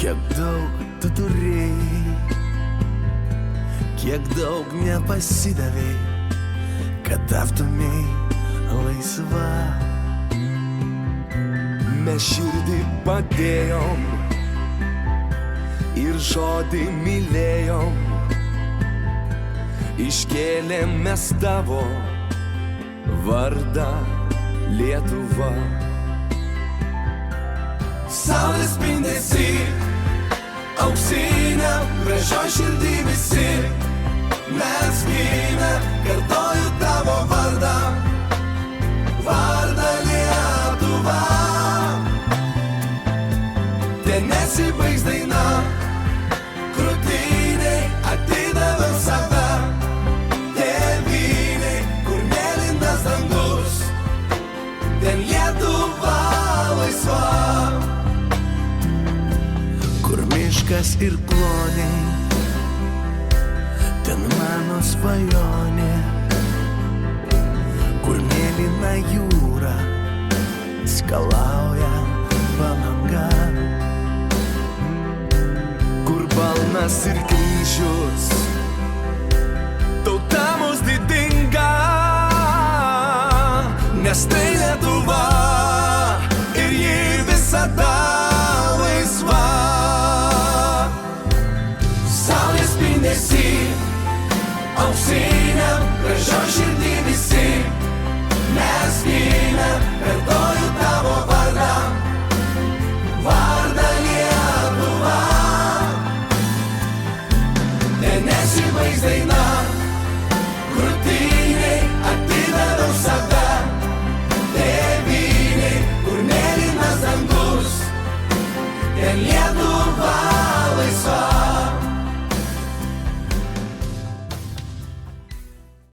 Kiek daug tu turėjai, kiek daug nepasidavei, kad taptumei laisva. Mes širdį padėjom ir žodį mylėjom, iškėlėm mes tavo vardą Lietuva. Saulės spindesy, auksinė, gražioj širdį visi mes gimę, kartoju tavo vardą, vardą Lietuva. Ten nesibaigs daina, krūtinėj atidaviau save, tėvynėj, kur mėlynas dangus, ten Lietuva laisva. Kur miškas ir kloniai, ten mano svajonė. Kur mėlyna jūra, skalauja Palanga. Kur balnas ir kryžius, tauta mus didinga, nes tai Lietuva ir ji visada laisva. Saulės spindesy, auksinė, gražioj širdį visi mes gimę, kartoju tavo vardą, vardą Lietuva. Ten nesibaigs daina,